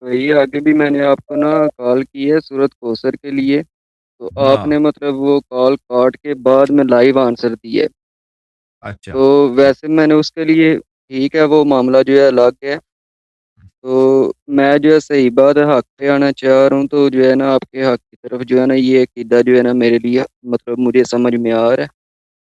وہی آگے بھی میں نے آپ کو نا کال کی ہے سورت کوثر کے لیے، تو آپ ہاں نے مطلب وہ کال کاٹ کے بعد میں لائیو آنسر دی ہے، اچھا تو ویسے میں نے اس کے لیے ٹھیک ہے وہ معاملہ جو ہے الگ ہے، تو میں جو ہے صحیح بات ہے حق پہ آنا چاہ رہا ہوں، تو جو ہے نا آپ کے حق کی طرف جو ہے نا یہ عقیدہ جو ہے نا میرے لیے مطلب مجھے سمجھ میں آ رہا ہے،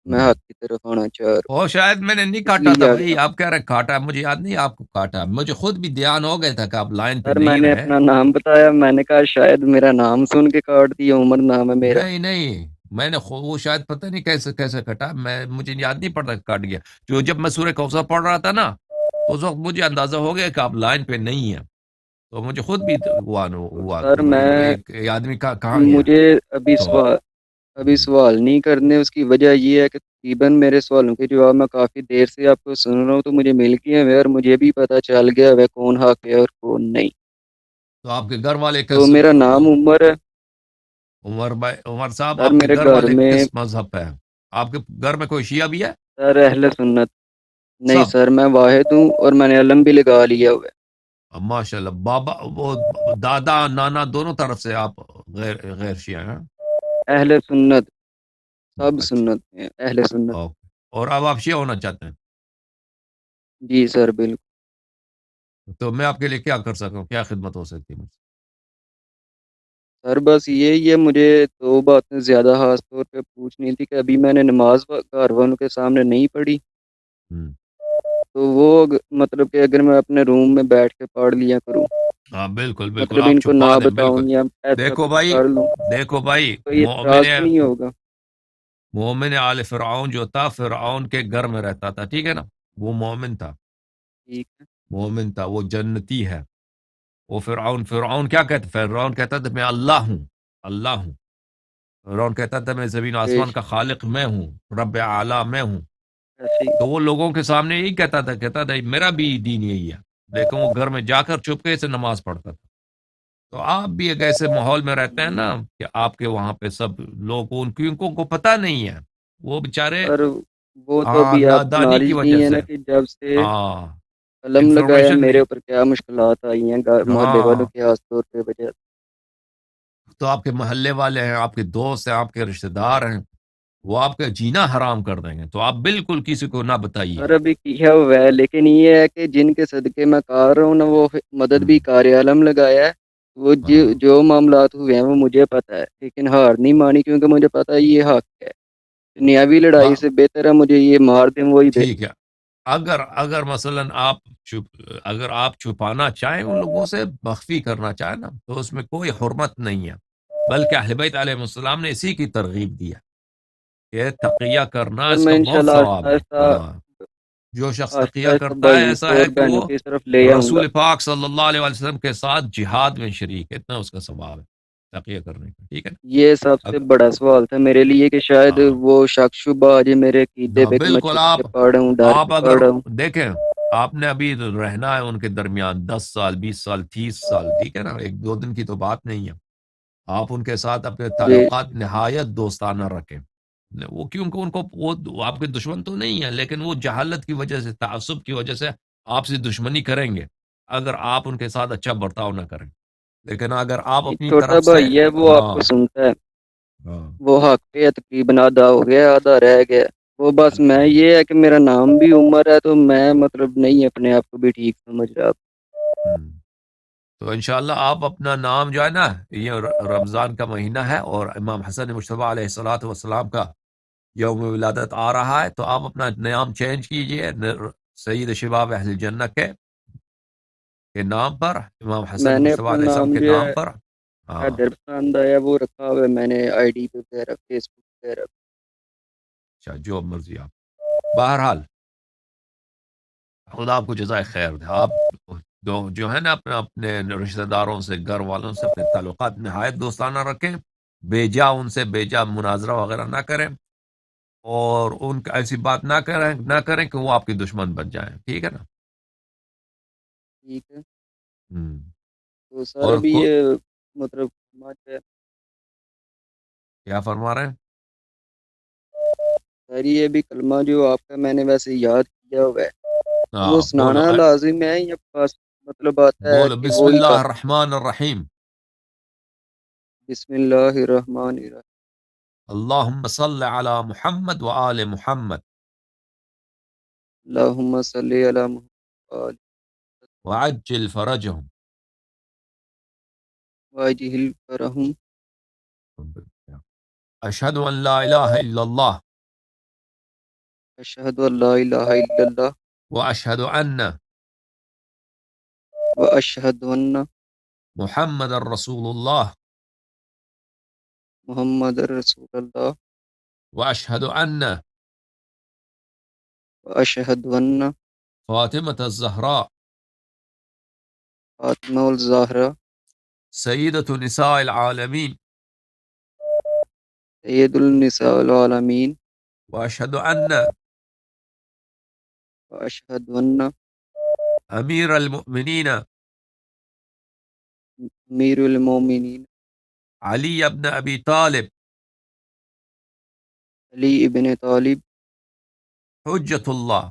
میں ہوں۔ حق کی طرف آنا چاہ رہا ہوں، وہ شاید میں نے نہیں اس کاٹا تھا لیے بھائی، آپ کہہ رہے کاٹا، مجھے یاد نہیں آپ کو کاٹا، مجھے خود بھی دھیان ہو گیا تھا کہ آپ لائن پہ سر میں نہیں نے رہے۔ اپنا نام بتایا، میں نے کہا شاید میرا نام سن کے کاٹ دیا، عمر نام ہے میرا۔ نہیں نہیں، میں نے وہ شاید پتہ نہیں کیسے کیسے کٹا، مجھے یاد نہیں پڑتا کہ کاٹ گیا، جو جب میں سورہ کوثر پڑھ رہا تھا نا تو اس وقت مجھے اندازہ ہو گیا کہ آپ لائن پہ نہیں ہیں، تو مجھے خود بھی ہوا سر کہ بھائی میں ایک آدمی کہاں گیا مجھے ابھی تو ابھی سوال نہیں کرنے، اس کی وجہ یہ ہے کہ تقریباً میرے سوالوں کے جواب میں کافی دیر سے آپ کو سن رہا ہوں، تو مجھے مل گیا ہے اور مجھے بھی پتہ چل گیا ہے کون حق ہے اور کون نہیں، تو آپ کے گھر والے تو کس میرا نام عمر ہے۔ عمر صاحب، سر آپ کے میرے گھر گھر والے میں کس مذہب پہ ہیں؟ آپ کے گھر میں کوئی شیعہ بھی ہے؟ سر اہل سنت نہیں سب؟ سر، میں واحد ہوں اور میں نے علم بھی لگا لیا ہوا ماشاء اللہ، بابا وہ دادا نانا دونوں طرف سے آپ غیر شیعہ ہیں؟ ہے، اہل سنت، سب اچھا، سنت ہیں اہل سنت۔ اوکے، اور اب آپ شیعہ ہونا چاہتے ہیں؟ جی سر بالکل۔ تو میں آپ کے لیے کیا کر سکتا ہوں، کیا خدمت ہو سکتی ہے مجھ سے؟ سر بس یہی ہے، مجھے دو باتیں زیادہ خاص طور پہ پوچھنی تھی کہ ابھی میں نے نماز گھر والوں کے سامنے نہیں پڑھی، ہوں۔ تو وہ مطلب کہ اگر میں اپنے روم میں بیٹھ کے پڑھ لیا کروں، ہاں بالکل بالکل، مطلب آپ ان کو چھپا نہ دیں بالکل۔ بتاؤں یا ایسا دیکھو کچھ بھائی، کر لوں، دیکھو بھائی، تو یہ اعتراض تو نہیں ہوگا؟ مومن آل فرعون جو تھا، فرعون کے گھر میں رہتا تھا، ٹھیک ہے نا، وہ مومن تھا، ٹھیک ہے مومن تھا، وہ جنتی ہے۔ وہ فرعون کیا کہتا؟ فرعون کہتا تھا میں اللہ ہوں، اللہ ہوں۔ فرعون کہتا تھا میں زمین و آسمان پیش کا خالق میں ہوں، رب اعلیٰ میں ہوں۔ ایسے ہی۔ تو وہ لوگوں کے سامنے یہی کہتا تھا میرا بھی دین یہی ہے، لیکن وہ گھر میں جا کر چپکے سے نماز پڑھتا تھا۔ تو آپ بھی ایک ایسے ماحول میں رہتے ہیں نا کہ آپ کے وہاں پہ سب لوگ ان کو پتہ نہیں ہے، وہ بیچارے اور وہ تو ابھی آپ کو نادانی کی نالج وجہ نہیں ہے سے، نا کہ جب سے ہاں، قلم لگایا انفارمیشن میرے نہیں، اوپر کیا مشکلات آئی ہیں محلے والوں ہاں، کے خاص طور پہ وجہ سے۔ تو آپ کے محلے والے ہیں، آپ کے دوست ہیں، آپ کے رشتہ دار ہیں، وہ آپ کا جینا حرام کر دیں گے، تو آپ بالکل کسی کو نہ بتائیے۔ سر ابھی کیا ہوا ہے، لیکن یہ ہے کہ جن کے صدقے میں کار رہا ہوں نا وہ مدد ہوں، بھی کار عالم لگایا ہے، وہ ہاں، جو معاملات ہوئے ہیں وہ مجھے پتہ ہے، لیکن ہار نہیں مانی کیونکہ مجھے پتہ ہے یہ حق ہے، دنیاوی لڑائی با- سے بہتر ہے مجھے یہ مار دیں وہی بہتر۔ ٹھیک ہے، اگر مثلا اگر آپ چھپانا چاہیں ان لوگوں سے، مخفی کرنا چاہیں نا، تو اس میں کوئی حرمت نہیں ہے، بلکہ اہل بیت علیہ السلام نے اسی کی ترغیب دی ہے کہ تقیہ کرنا سر اس میں کا بہت انشاءاللہ آہستہ ثواب ہے، آہستہ ہاں۔ جو شخص آہستہ تقیہ آہستہ کرتا ہے بھائیوں ایسا کو اور ہے کہ بہنوں وہ کی طرف لے آؤں گا۔ رسول پاک صلی اللہ علیہ وسلم کے ساتھ جہاد میں شریک ہے، اتنا اس کا ثواب ہے تقیہ کرنے کا، ٹھیک ہے نا؟ یہ سب سے بڑا سوال تھا میرے لیے کہ شاید ہاں وہ شک شبہ آ جائے میرے عقیدے ہاں، پہ کہ میں بالکل، چھپ کے پڑھ رہا ہوں، ڈر آپ کے اگر پڑھ رہا ہوں۔ دیکھیں، آپ نے ابھی رہنا ہے ان کے درمیان 10 سال، 20 سال، 30 سال، ٹھیک ہے نا، ایک دو دن کی تو بات نہیں ہے۔ آپ ان کے ساتھ اپنے بے تعلقات نہایت دوستانہ رکھیں، وہ کیونکہ ان کو وہ آپ کے دشمن تو نہیں ہیں، لیکن وہ جہالت کی وجہ سے، تعصب کی وجہ سے آپ سے دشمنی کریں گے اگر آپ ان کے ساتھ اچھا برتاؤ نہ کریں، لیکن اگر آپ ایک اپنی چھوٹا طرف سے، بھائی ہے وہ آپ ہاں کو سنتا ہے، ہاں، وہ حق پہ تقریباً آدھا ہو گیا آدھا رہ گیا، وہ بس میں الحمد یہ ہے کہ میرا نام بھی عمر ہے تو میں مطلب نہیں اپنے آپ کو بھی ٹھیک سمجھ رہا۔ ہوں۔ تو انشاءاللہ آپ اپنا نام جو ہے نا، یہ رمضان کا مہینہ ہے اور امام حسن مجتبیٰ علیہ الصلوۃ والسلام کا یوم ولادت آ رہا ہے، تو آپ اپنا نام چینج کیجئے سید شباب اہل جنہ کے نام پر، امام حسن میں نے مجتبیٰ اپنا علیہ السلام نام کے جو نام ہے پر، ہاں۔ حیدر پسند آیا وہ رکھا ہوا ہے میں نے آئی ڈی پہ وغیرہ فیس بک وغیرہ۔ اچھا، جو مرضی آپ، بہرحال خدا آپ کو جزائے خیر دے، آپ جو ہے نا اپنے رشتہ داروں سے، گھر والوں سے اپنے تعلقات نہایت دوستانہ رکھیں، بیجا ان سے بیجا مناظرہ وغیرہ نہ کریں، اور ان کا ایسی بات نہ کریں کہ وہ آپ کے دشمن بن جائیں، ٹھیک ہے نا؟ ٹھیک ہے، ہوں۔ تو سر اور ابھی یہ مطلب کیا فرما رہے ہیں؟ سر یہ بھی کلمہ جو آپ کا میں نے ویسے یاد کیا ہوا ہے، تو وہ ہاں بولو، سنانا لازم ہے یا بس مطلب آتا ہے بولو کہ بسم وہی اللہ بات. الرحمن الرحیم. بسم اللہ الرحمن الرحیم. اللہم صل علی محمد و آل محمد اللہم صلی علی محمد وعجل فرجہم. واجہل فرہم. اشہد ان لا الہ الا اللہ اشہد ان لا الہ الا اللہ واشہد ان واشہد ان محمد الرسول اللہ محمد رسول اللہ واشہد ان واشہد ان فاطمة الزہراء فاطمہ الزہرا سیدۃ نساء العالمین سید النساء العالمین واشہد ان واشہد ان امیر المؤمنین امیر المومنین علی ابن ابی طالب علی ابن طالب حجت اللہ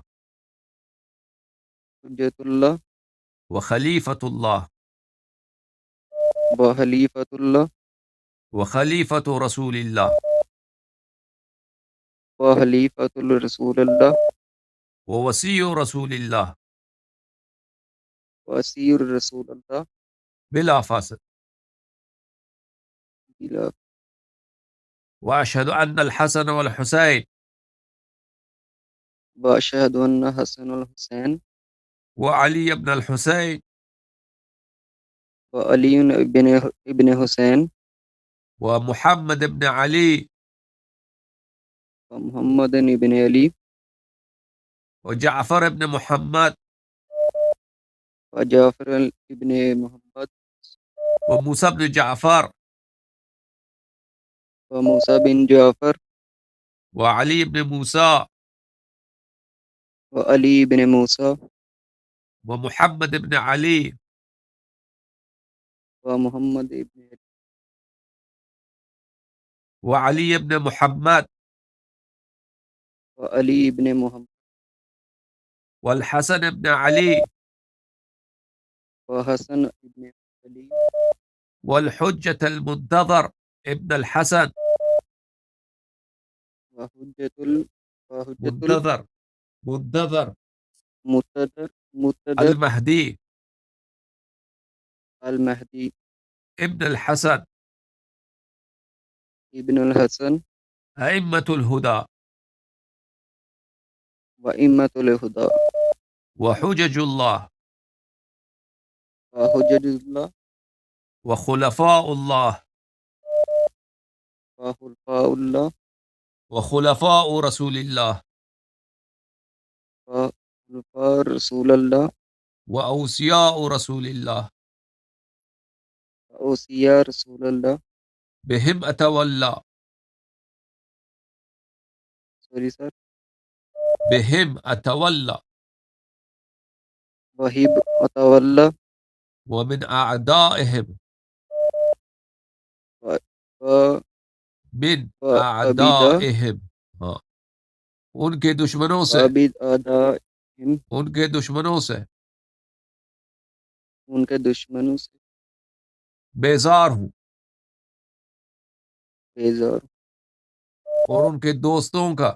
حجت اللہ وخلیفۃ اللہ وخلیفۃ اللہ وخلیفۃ رسول اللہ وخلیفۃ الرسول اللہ ووسیع رسول اللہ وسیع الرسول اللہ بلا فاصل. بلا. واشہد ان الحسن والحسین واشہد ان حسن الحسین وعلی ابن الحسین وعلی ابن حسین ومحمد ابن علی ومحمد ابن علی وجعفر ابن محمد وجعفر ابن محمد وموسى بن جعفر وموسیٰ بن جعفر وعلی ابن موسى وعلی ابن موسیٰ ومحمد ابن علی ومحمد ابن علی وعلی ابن محمد وعلی ابن محمد والحسن ابن علی وحسن ابن علی والحجة المنتظر ابن الحسن وحجت منتظر المتدر المهدي المہدی ابن الحسن ابن الحسن أئمة الهدى وإمة الہدی وحجج الله وحجج اللہ وخلفاء الله وخلفاء اللہ وخلفاء رسول الله وخلفاء رسول اللہ وأوصياء رسول الله اوصیاء رسول اللہ. بهم أتولى سوری سر. بهم أتولى وحیب اتولہ ومن أعدائهم من وعبیدہ أعدائهم ہاں ان کے دشمنوں سے وعبید آدائہم ان کے دشمنوں سے ان کے دشمنوں سے بیزار ہوں بیزار اور ان کے دوستوں کا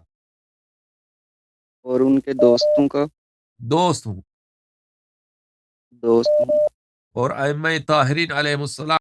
اور ان کے دوستوں کا دوست ہوں دوست ہوں. اور ائمہ طاہرین علیہ السلام